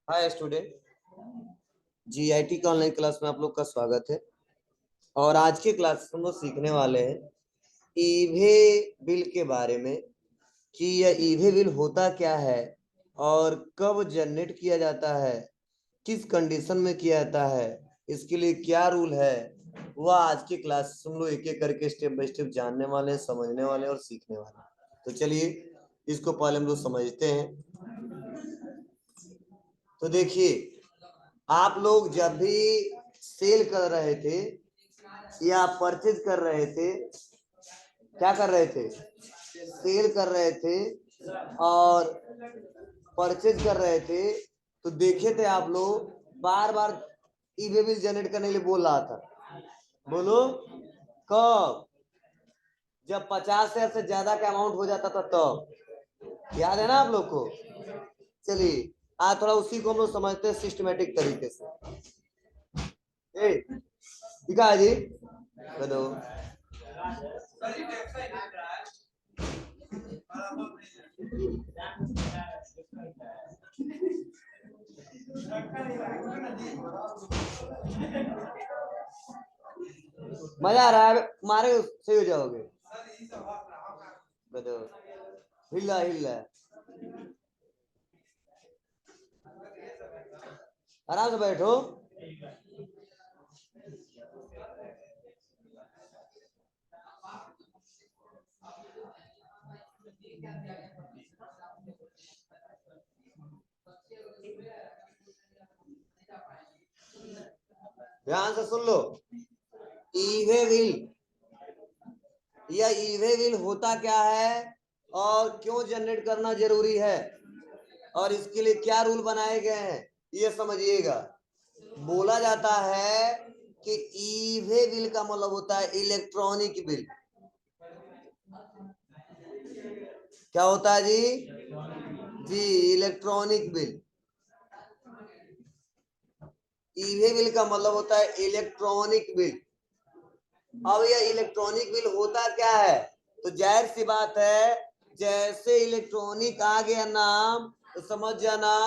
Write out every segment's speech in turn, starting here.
Hi student, GIT के online class में आप लोग का स्वागत है। और आज के क्लास में हम लोग सीखने वाले हैं ईवे बिल के बारे में कि यह ईवे बिल होता क्या है और कब जनरेट किया जाता है, किस कंडीशन में किया जाता है, इसके लिए क्या रूल है। वह आज की क्लास हम लोग एक एक करके स्टेप बाय स्टेप जानने वाले हैं, समझने वाले हैं और सीखने वाले हैं। तो चलिए इसको पहले हम लोग समझते हैं। तो देखिए, आप लोग जब भी सेल कर रहे थे या परचेज कर रहे थे, क्या कर रहे थे? सेल कर रहे थे और परचेज कर रहे थे, तो देखे थे आप लोग बार बार ईबे बिल जनरेट करने के लिए बोल रहा था। बोलो कब? जब 50,000 से ज्यादा का अमाउंट हो जाता था तब। याद है ना आप लोग को? चलिए आज थोड़ा उसी को हम लोग समझते हैं सिस्टमेटिक तरीके से। ठीक है जी, बताओ। मजा आ रहा है? मारे सही हो जाओगे। बताओ, हिल रहा आराम से बैठो। ध्यान से सुन लो। ईवे बिल या ईवे बिल होता क्या है और क्यों जनरेट करना जरूरी है और इसके लिए क्या रूल बनाए गए हैं, ये समझिएगा। बोला जाता है कि ईवे बिल का मतलब होता है इलेक्ट्रॉनिक बिल। क्या होता है जी? जी, इलेक्ट्रॉनिक बिल। ईवे बिल का मतलब होता है इलेक्ट्रॉनिक बिल। अब यह इलेक्ट्रॉनिक बिल होता क्या है? तो जाहिर सी बात है, जैसे इलेक्ट्रॉनिक आ गया नाम तो समझ जाना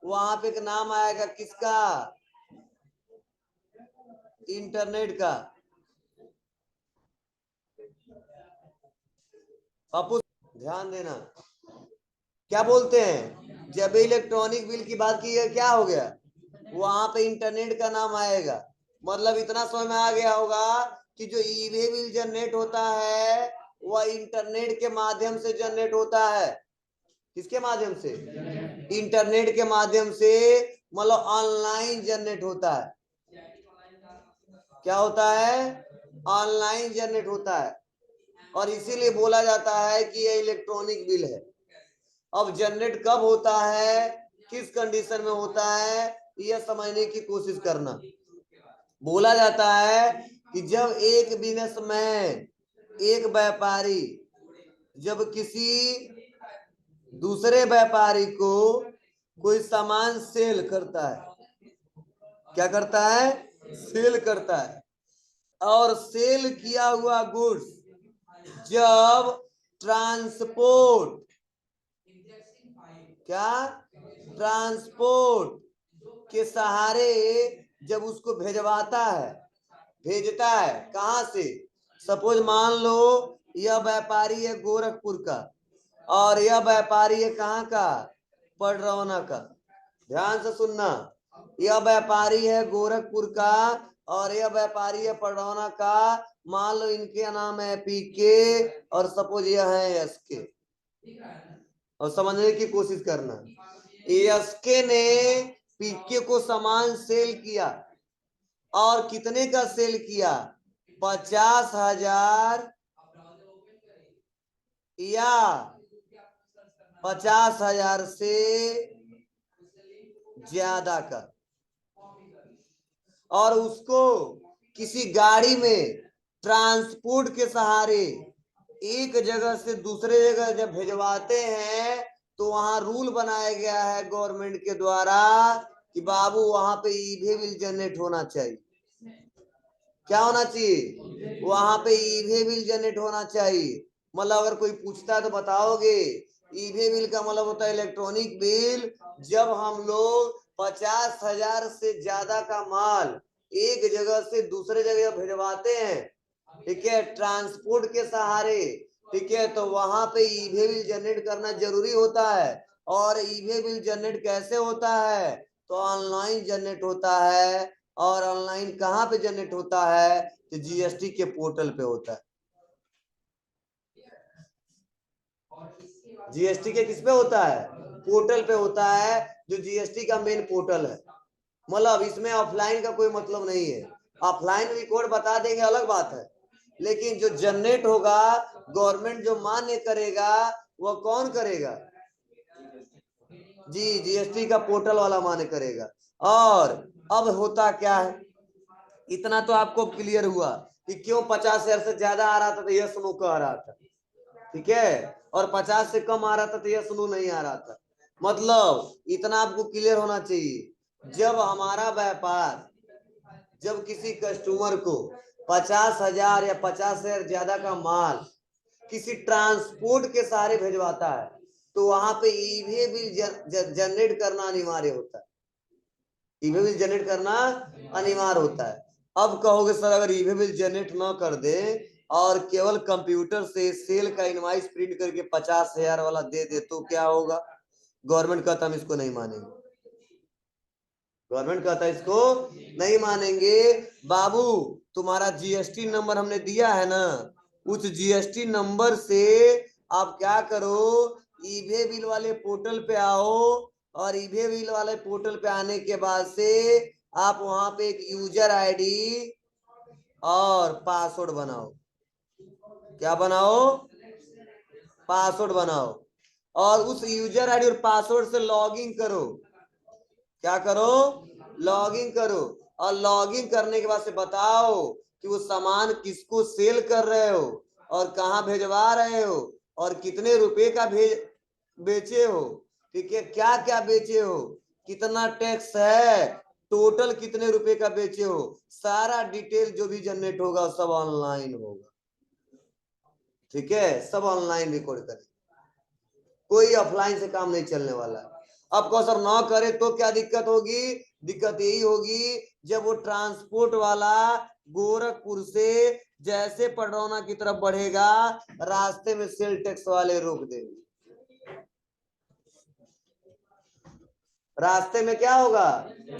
वहां पे एक नाम आएगा किसका? इंटरनेट का। पप्पू ध्यान देना, क्या बोलते हैं? जब इलेक्ट्रॉनिक बिल की बात की है, क्या हो गया? वहां पे इंटरनेट का नाम आएगा। मतलब इतना समझ में आ गया होगा कि जो ईवे बिल जनरेट होता है वह इंटरनेट के माध्यम से जनरेट होता है। किसके माध्यम से? इंटरनेट के माध्यम से, मतलब ऑनलाइन जनरेट होता है। क्या होता है? ऑनलाइन जनरेट होता है और इसीलिए बोला जाता है कि यह इलेक्ट्रॉनिक बिल है। अब जनरेट कब होता है, किस कंडीशन में होता है, यह समझने की कोशिश करना। बोला जाता है कि जब एक बिजनेसमैन, एक व्यापारी जब किसी दूसरे व्यापारी को कोई सामान सेल करता है, क्या करता है? सेल करता है। और सेल किया हुआ गुड्स जब ट्रांसपोर्ट, क्या ट्रांसपोर्ट के सहारे जब उसको भेजवाता है, भेजता है कहां से? सपोज मान लो यह व्यापारी है गोरखपुर का और यह व्यापारी है कहाँ का? पडरौना का। ध्यान से सुनना, यह व्यापारी है गोरखपुर का और यह व्यापारी है पडरौना का। मान लो इनके नाम है पीके और सपोज यह है एसके। और समझने की कोशिश करना, एसके ने पीके को सामान सेल किया और कितने का सेल किया? 50,000 या 50,000 से ज्यादा का। और उसको किसी गाड़ी में ट्रांसपोर्ट के सहारे एक जगह से दूसरे जगह जब भेजवाते हैं तो वहां रूल बनाया गया है गवर्नमेंट के द्वारा कि बाबू वहां पे ईवे बिल जनरेट होना चाहिए। क्या होना चाहिए? वहां पे ईवे बिल जनरेट होना चाहिए। मतलब अगर कोई पूछता है तो बताओगे ईवे बिल का मतलब होता है इलेक्ट्रॉनिक बिल। जब हम लोग 50,000 से ज्यादा का माल एक जगह से दूसरे जगह भिजवाते हैं, ठीक है, ट्रांसपोर्ट के सहारे, ठीक है, तो वहां पे ईवे बिल जनरेट करना जरूरी होता है। और ईवे बिल जनरेट कैसे होता है? तो ऑनलाइन जनरेट होता है। और ऑनलाइन कहाँ पे जनरेट होता है? तो जीएसटी के पोर्टल पे होता है। जीएसटी के किस पे होता है? पोर्टल पे होता है, जो जीएसटी का मेन पोर्टल है। मतलब इसमें ऑफलाइन का कोई मतलब नहीं है। ऑफलाइन रिकॉर्ड बता देंगे अलग बात है, लेकिन जो जनरेट होगा, गवर्नमेंट जो मान्य करेगा, वो कौन करेगा? जी, जीएसटी का पोर्टल वाला मान्य करेगा। और अब होता क्या है, इतना तो आपको क्लियर हुआ कि क्यों 50,000 से ज्यादा आ रहा था तो यस नो कह रहा था, ठीक है, और 50 से कम आ रहा था तो यस नो नहीं आ रहा था। मतलब इतना आपको क्लियर होना चाहिए, जब हमारा व्यापार, जब किसी कस्टमर को 50,000 या 50 से ज्यादा का माल किसी ट्रांसपोर्ट के सहारे भिजवाता है, तो वहां पे ईवे बिल जनरेट करना अनिवार्य होता है। ईवे बिल जनरेट करना अनिवार्य होता है। अब कहोगे सर अगर ईवे बिल जनरेट ना कर दे और केवल कंप्यूटर से सेल का इनवाइस प्रिंट करके 50,000 वाला दे दे तो क्या होगा? गवर्नमेंट कहता हम इसको नहीं मानेंगे। गवर्नमेंट कहता है इसको नहीं मानेंगे। बाबू, तुम्हारा जीएसटी नंबर हमने दिया है ना, उस जीएसटी नंबर से आप क्या करो, ईवे बिल वाले पोर्टल पे आओ। और ईवे बिल वाले पोर्टल पे आने के बाद से आप वहां पे एक यूजर आईडी और पासवर्ड बनाओ। क्या बनाओ? पासवर्ड बनाओ। और उस यूजर आईडी और पासवर्ड से लॉगिन करो। क्या करो? लॉगिन करो। और लॉगिन करने के बाद से बताओ कि वो सामान किसको सेल कर रहे हो और कहाँ भेजवा रहे हो और कितने रुपए का बेचे हो, ठीक है, क्या क्या बेचे हो, कितना टैक्स है, टोटल कितने रुपए का बेचे हो, सारा डिटेल जो भी जनरेट होगा सब ऑनलाइन होगा, ठीक है, सब ऑनलाइन रिकॉर्ड करें। कोई ऑफलाइन से काम नहीं चलने वाला। अब कहो सर ना करे तो क्या दिक्कत होगी? दिक्कत यही होगी, जब वो ट्रांसपोर्ट वाला गोरखपुर से जैसे पडरौना की तरफ बढ़ेगा, रास्ते में सेल टैक्स वाले रोक देंगे। रास्ते में क्या होगा?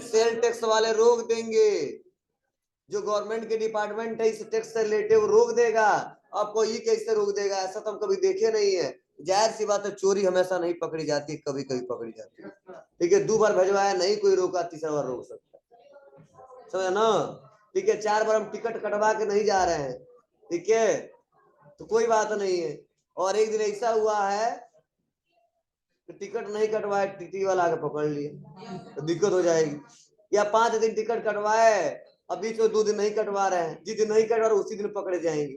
सेल टैक्स वाले रोक देंगे। जो गवर्नमेंट के डिपार्टमेंट है इस टैक्स से रिलेटेड रोक देगा। आपको ये कैसे रोक देगा? ऐसा तो हम कभी देखे नहीं है। जाहिर सी बात है, चोरी हमेशा नहीं पकड़ी जाती, कभी कभी पकड़ी जाती है, ठीक है। 2 बार भिजवाया नहीं कोई रोका, तीसरा बार रोक सकता है, समझे ना? ठीक है, 4 बार हम टिकट कटवा के नहीं जा रहे हैं, ठीक है, तो कोई बात नहीं है। और एक दिन ऐसा हुआ है कि टिकट नहीं कटवाए, टीटी वाला आके पकड़ लिया, तो दिक्कत हो जाएगी। या 5 दिन टिकट कटवाए, अब बीच में 2 दिन नहीं कटवा रहे हैं, जिस दिन नहीं कटवा रहे उसी दिन पकड़े जाएंगे,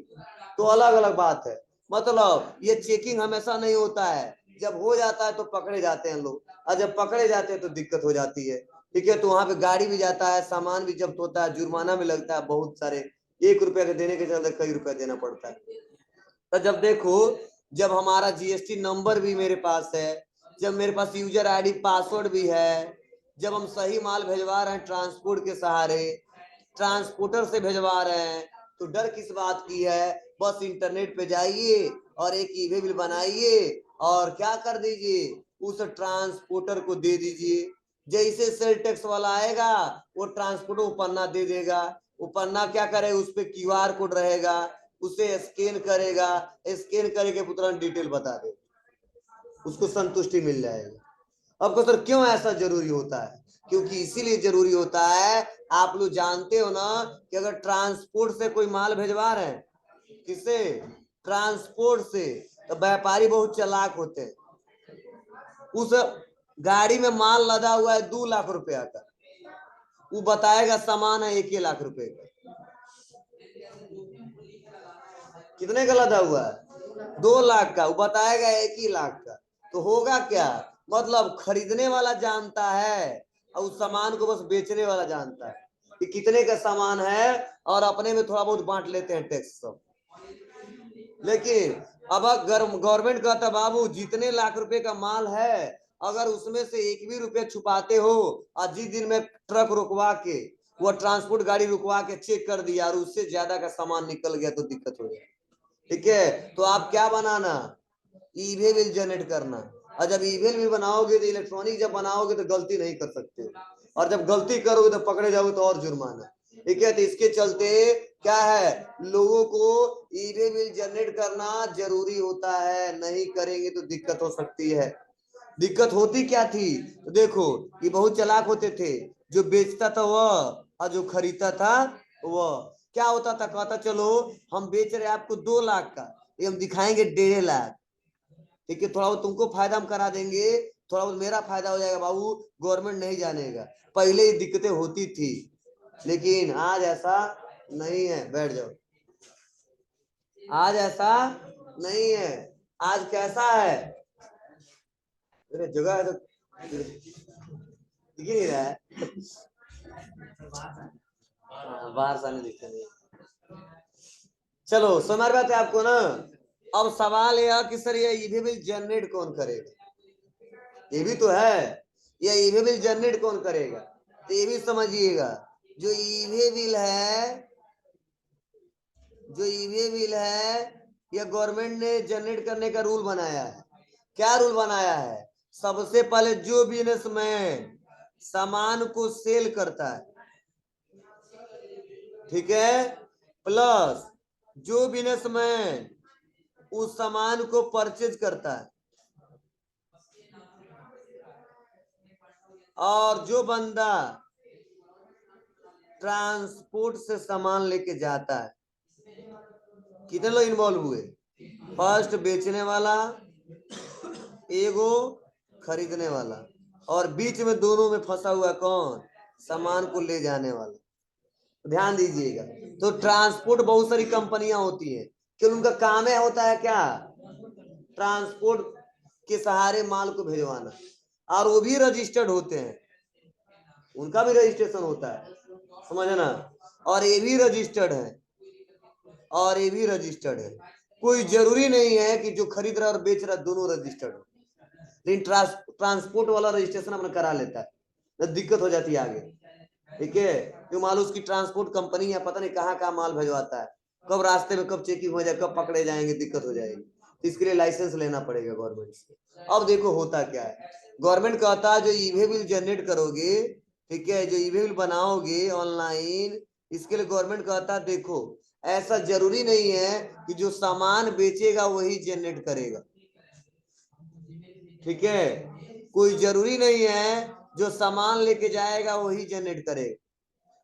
तो अलग अलग बात है। मतलब ये चेकिंग हमेशा नहीं होता है, जब हो जाता है तो पकड़े जाते हैं लोग, और जब पकड़े जाते हैं तो दिक्कत हो जाती है, ठीक है। तो वहां पे गाड़ी भी जाता है, सामान भी जब्त होता है, जुर्माना भी लगता है बहुत सारे, 1 रुपया के देने के चलते कई रुपया देना पड़ता है। तो जब देखो, जब हमारा जीएसटी नंबर भी मेरे पास है, जब मेरे पास यूजर आईडी पासवर्ड भी है, जब हम सही माल भेजवा रहे हैं ट्रांसपोर्ट के सहारे, ट्रांसपोर्टर से भेजवा रहे हैं, तो डर किस बात की है? बस इंटरनेट पे जाइए और एक ईवे बिल बनाइए और क्या कर दीजिए, उस ट्रांसपोर्टर को दे दीजिए। जैसे सेल टैक्स वाला आएगा, वो ट्रांसपोर्टर को पन्ना दे देगा। वो पन्ना क्या करे, उस पे क्यूआर कोड रहेगा, उसे स्कैन करेगा, स्कैन करके तुरंत डिटेल बता दे, उसको संतुष्टि मिल जाएगी। अब सर क्यों ऐसा जरूरी होता है? क्योंकि इसीलिए जरूरी होता है, आप लोग जानते हो ना कि अगर ट्रांसपोर्ट से कोई माल भेजवा रहे हैं, किससे? ट्रांसपोर्ट से, तो व्यापारी बहुत चालाक होते हैं। उस गाड़ी में माल लदा हुआ है 2 लाख रुपया का, वो बताएगा सामान है 1 लाख रुपए का। कितने का लदा हुआ है? 2 लाख का, वो बताएगा 1 लाख का। तो होगा क्या? मतलब खरीदने वाला जानता है और उस सामान को बस बेचने वाला जानता है कि कितने का सामान है, और अपने में थोड़ा बहुत बांट लेते हैं टैक्स सब। लेकिन अब गवर्नमेंट कहता बाबू जितने लाख रुपए का माल है अगर उसमें से एक भी रुपया छुपाते हो और जिस दिन में ट्रक रुकवा के वो ट्रांसपोर्ट गाड़ी रुकवा के चेक कर दिया और उससे ज्यादा का सामान निकल गया तो दिक्कत हो जाए। ठीक है, तो आप क्या बनाना, ईवे बिल जनरेट करना। और जब ईमेल भी बनाओगे तो इलेक्ट्रॉनिक जब बनाओगे तो गलती नहीं कर सकते, और जब गलती करोगे तो पकड़े जाओगे तो और जुर्माना। ठीक है, तो इसके चलते क्या है, लोगों को ईवे बिल जनरेट करना जरूरी होता है, नहीं करेंगे तो दिक्कत हो सकती है। दिक्कत होती क्या थी, तो देखो ये बहुत चालाक होते थे, जो बेचता था वह और जो खरीदता था वह। क्या होता था, कहता चलो हम बेच रहे आपको 2 लाख का, ये हम दिखाएंगे 1.5 लाख। ठीक है, थोड़ा बहुत तुमको फायदा हम करा देंगे, थोड़ा बहुत मेरा फायदा हो जाएगा बाबू, गवर्नमेंट नहीं जानेगा। पहले ही दिक्कतें होती थी, लेकिन आज ऐसा नहीं है। बैठ जाओ। आज ऐसा नहीं है। आज कैसा है, अरे जगह है तो दिख ही नहीं रहा है। बाहर से आने दिखता नहीं। चलो समझ बात है आपको ना। अब सवाल यह कि सर ये ईवी बिल जनरेट कौन करेगा, ये भी तो है, ये ईवी बिल जनरेट कौन करेगा, तो ये भी समझिएगा। जो ईवी बिल है, जो ईवी बिल है, यह गवर्नमेंट ने जनरेट करने का रूल बनाया है। क्या रूल बनाया है, सबसे पहले जो बिजनेसमैन सामान को सेल करता है, ठीक है, प्लस जो बिजनेसमैन उस सामान को परचेज करता है, और जो बंदा ट्रांसपोर्ट से सामान लेके जाता है, कितने लोग इन्वॉल्व हुए, फर्स्ट बेचने वाला, एगो खरीदने वाला, और बीच में दोनों में फंसा हुआ कौन, सामान को ले जाने वाला। ध्यान दीजिएगा। तो ट्रांसपोर्ट बहुत सारी कंपनियां होती हैं कि उनका काम है होता है क्या, ट्रांसपोर्ट के सहारे माल को भिजवाना, और वो भी रजिस्टर्ड होते हैं, उनका भी रजिस्ट्रेशन होता है, समझे ना। और ये भी रजिस्टर्ड है, और ये भी रजिस्टर्ड है। कोई जरूरी नहीं है कि जो खरीद रहा है और बेच रहा है दोनों रजिस्टर्ड हो, लेकिन ट्रांसपोर्ट वाला रजिस्ट्रेशन अपना करा लेता है, तो दिक्कत हो जाती है आगे। ठीक है, क्यों मालूम उसकी ट्रांसपोर्ट कंपनी है, पता नहीं कहाँ कहाँ माल भिजवाता है, कब रास्ते में कब चेकिंग हो जाए, कब पकड़े जाएंगे, दिक्कत हो जाएगी। तो इसके लिए लाइसेंस लेना पड़ेगा गवर्नमेंट से। अब देखो होता क्या है, गवर्नमेंट कहता है जो ईवे बिल जनरेट करोगे, ठीक है, जो ईवे बिल बनाओगे ऑनलाइन, इसके लिए गवर्नमेंट कहता है देखो ऐसा जरूरी नहीं है कि जो सामान बेचेगा वही जनरेट करेगा। ठीक है, कोई जरूरी नहीं है जो सामान लेके जाएगा वही जनरेट करेगा,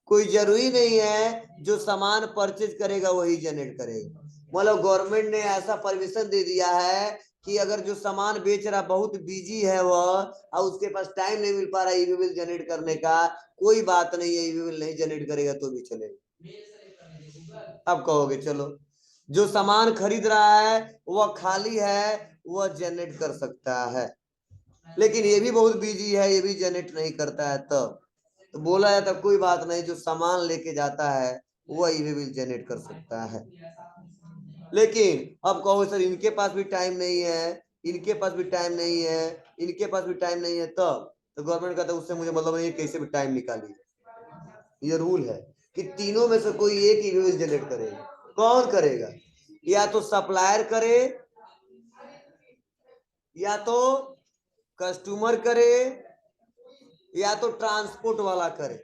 कोई जरूरी नहीं है जो सामान परचेज करेगा वही जनरेट करेगा। मतलब गवर्नमेंट ने ऐसा परमिशन दे दिया है कि अगर जो सामान बेच रहा बहुत बिजी है वह, और उसके पास टाइम नहीं मिल पा रहा ईवी बिल जनरेट करने का, कोई बात नहीं है, ईवी बिल नहीं जनरेट करेगा तो भी चलेगा। अब कहोगे चलो जो सामान खरीद रहा है वह खाली है, वह जनरेट कर सकता है, लेकिन ये भी बहुत बिजी है, ये भी जनरेट नहीं करता है, तो बोला जाता कोई बात नहीं, जो सामान लेके जाता है वह ईवी बिल जनरेट कर सकता है। लेकिन अब कहो सर इनके पास भी टाइम नहीं है, इनके पास भी टाइम नहीं है, इनके पास भी टाइम नहीं है, तब तो गवर्नमेंट कहता है उससे मुझे मतलब नहीं, कैसे भी टाइम निकालिए। ये रूल है कि तीनों में से कोई एक ईवी बिल जनरेट करेगा। कौन करेगा, या तो सप्लायर करे, या तो कस्टमर करे, या तो ट्रांसपोर्ट वाला करे।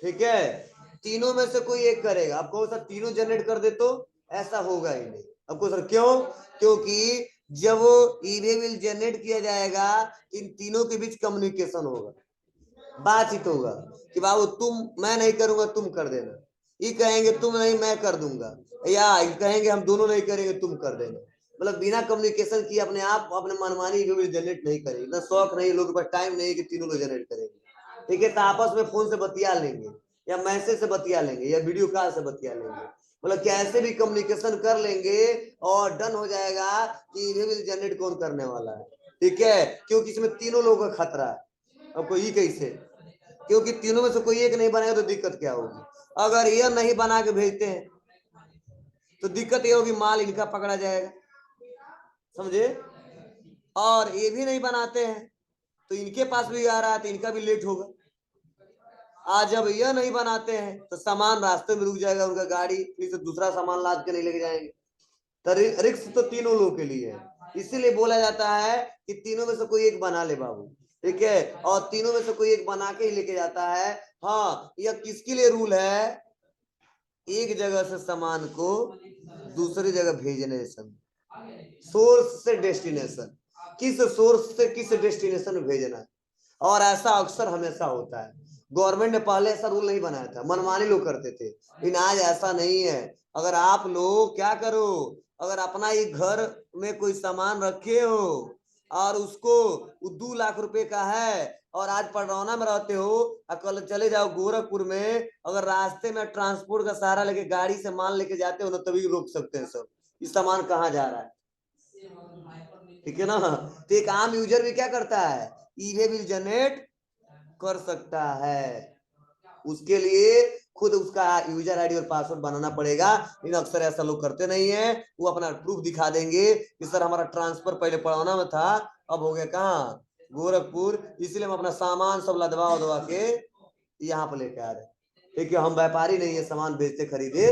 ठीक है, तीनों में से कोई एक करेगा। आपको सर तीनों जनरेट कर दे तो ऐसा होगा ही नहीं। आपको सर क्यों, क्योंकि जब ईवे बिल जनरेट किया जाएगा इन तीनों के बीच कम्युनिकेशन होगा, बातचीत होगा कि बाबू तुम, मैं नहीं करूंगा तुम कर देना, ये कहेंगे तुम नहीं मैं कर दूंगा, या कहेंगे हम दोनों नहीं करेंगे तुम कर देना। मतलब बिना कम्युनिकेशन किए अपने आप अपने मनमानी ईवे बिल जनरेट नहीं करेंगे, ना शौक नहीं, लोगों के पास टाइम नहीं कि तीनों लोग जनरेट करेंगे। ठीक है, तो आपस में फोन से बतिया लेंगे, या मैसेज से बतिया लेंगे, या वीडियो कॉल से बतिया लेंगे, मतलब कैसे भी कम्युनिकेशन कर लेंगे, और डन हो जाएगा कि ईवे बिल जनरेट कौन करने वाला है। ठीक है, क्योंकि इसमें तीनों लोगों का खतरा है। अब कोई कैसे, क्योंकि तीनों में से कोई एक नहीं बनाएगा तो दिक्कत क्या होगी, अगर ये नहीं बना के भेजते हैं तो दिक्कत ये होगी माल इनका पकड़ा जाएगा, समझे, और ये भी नहीं बनाते हैं तो इनके पास भी आ रहा है तो इनका भी लेट होगा। आज जब यह नहीं बनाते हैं तो सामान रास्ते में रुक जाएगा, उनका गाड़ी फिर से दूसरा सामान लाद के नहीं लेके जाएंगे। तो रिस्क तो तीनों लोगों के लिए है, इसीलिए बोला जाता है कि तीनों में से कोई एक बना ले बाबू, ठीक है, और तीनों में से कोई एक बना के ही लेके जाता है। हाँ, यह किसके लिए रूल है? एक जगह से सामान को दूसरी जगह भेजने समय, सोर्स से डेस्टिनेशन, किस सोर्स से किस डेस्टिनेशन में भेजना है। और ऐसा अक्सर हमेशा होता है। गवर्नमेंट ने पहले ऐसा रूल नहीं बनाया था, मनमानी लोग करते थे, लेकिन आज ऐसा नहीं है। अगर आप लोग क्या करो, अगर अपना ही घर में कोई सामान रखे हो और उसको 2 लाख रुपए का है और आज पडरौना में रहते हो और कल चले जाओ गोरखपुर में, अगर रास्ते में ट्रांसपोर्ट का सहारा लेके गाड़ी से माल लेके जाते हो ना, तभी रोक सकते हैं सब इस सामान कहाँ जा रहा है, ठीक है ना। तो एक आम यूजर भी क्या करता है, ईवे बिल जनरेट कर सकता है। उसके लिए खुद उसका यूजर आईडी और पासवर्ड बनाना पड़ेगा, लेकिन अक्सर ऐसा लोग करते नहीं है। वो अपना प्रूफ दिखा देंगे कि सर हमारा ट्रांसफर पहले पड़ौना में था, अब हो गया कहाँ, गोरखपुर, इसलिए हम अपना सामान सब लदवा उदवा के यहाँ पर लेके आ रहे हैं। ठीक है, हम व्यापारी नहीं है, सामान बेचते खरीदे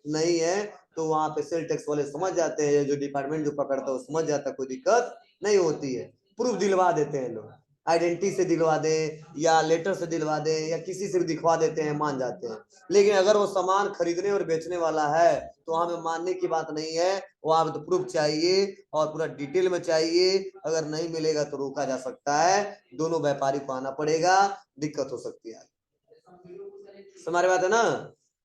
नहीं है। तो वहां पे सेल टैक्स वाले समझ जाते हैं, जो डिपार्टमेंट जो पकड़ता है वो समझ जाता है, कोई दिक्कत नहीं होती है। प्रूफ दिलवा देते हैं लोग, आइडेंटिटी से दिलवा दें या लेटर से दिलवा दें या किसी से भी दिखवा देते हैं, मान जाते हैं। लेकिन अगर वो सामान खरीदने और बेचने वाला है तो हमें मानने की बात नहीं है, वहां पे तो प्रूफ चाहिए और पूरा डिटेल में चाहिए। अगर नहीं मिलेगा तो रोका जा सकता है, दोनों व्यापारी को आना पड़ेगा, दिक्कत हो सकती है। हमारी बात है ना।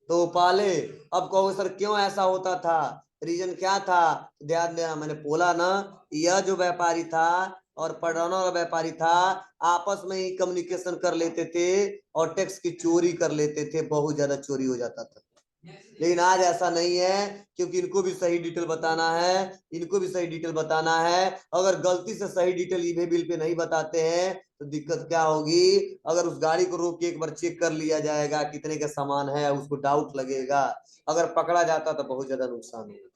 तो पहले, अब कहोगे सर क्यों ऐसा होता था, रीजन क्या था, ध्यान देना, मैंने बोला ना, यह जो व्यापारी था और पडरौना वाला व्यापारी था आपस में ही कम्युनिकेशन कर लेते थे और टैक्स की चोरी कर लेते थे, बहुत ज्यादा चोरी हो जाता था। लेकिन आज ऐसा नहीं है, क्योंकि इनको भी सही डिटेल बताना है, इनको भी सही डिटेल बताना है। अगर गलती से सही डिटेल ईवे बिल पे नहीं बताते हैं तो दिक्कत क्या होगी, अगर उस गाड़ी को रोक के एक बार चेक कर लिया जाएगा कितने का सामान है, उसको डाउट लगेगा, अगर पकड़ा जाता तो बहुत ज्यादा नुकसान होगा,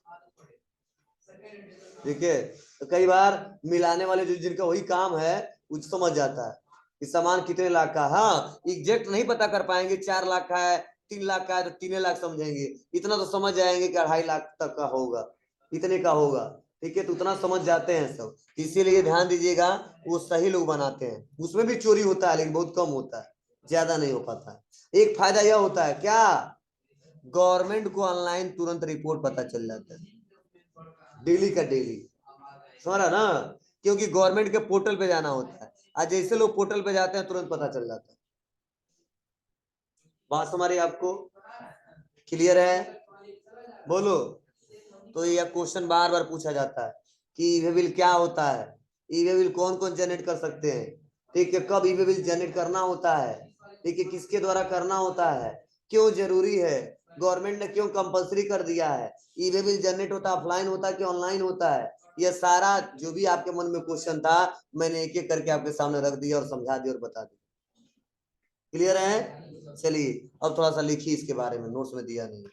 ठीक है। तो कई बार मिलाने वाले जो जिनका वही काम है वो समझ जाता है कि सामान कितने लाख का, हाँ एग्जैक्ट नहीं पता कर पाएंगे, 4 लाख का है 3 लाख का है तो 3 लाख समझेंगे, इतना तो समझ जाएंगे कि 2.5 लाख तक का होगा, इतने का होगा, ठीक है, तो उतना समझ जाते हैं सब। इसीलिए ध्यान दीजिएगा, वो सही लोग बनाते हैं, उसमें भी चोरी होता है लेकिन बहुत कम होता है, ज्यादा नहीं हो पाता है। एक फायदा यह होता है क्या, गवर्नमेंट को ऑनलाइन तुरंत रिपोर्ट पता चल जाता है, डेली का डेली, समझा ना, क्योंकि गवर्नमेंट के पोर्टल पे जाना होता है, आज जैसे लोग पोर्टल पे जाते हैं तुरंत पता चल जाता है। बात हमारी आपको क्लियर है, बोलो। तो यह क्वेश्चन बार बार पूछा जाता है कि ईवे बिल क्या होता है, ईवे बिल कौन कौन जनरेट कर सकते हैं, ठीक है, कब ईवे बिल जनरेट करना होता है, ठीक है, किसके द्वारा करना होता है, क्यों जरूरी है, गवर्नमेंट ने क्यों कंपलसरी कर दिया है, ईवे बिल जनरेट होता ऑफलाइन होता है कि ऑनलाइन होता है। यह सारा जो भी आपके मन में क्वेश्चन था मैंने एक एक करके आपके सामने रख दिया और समझा दिया और बता दिया। क्लियर है, चलिए अब थोड़ा सा लिखिए इसके बारे में, नोट्स में दिया नहीं।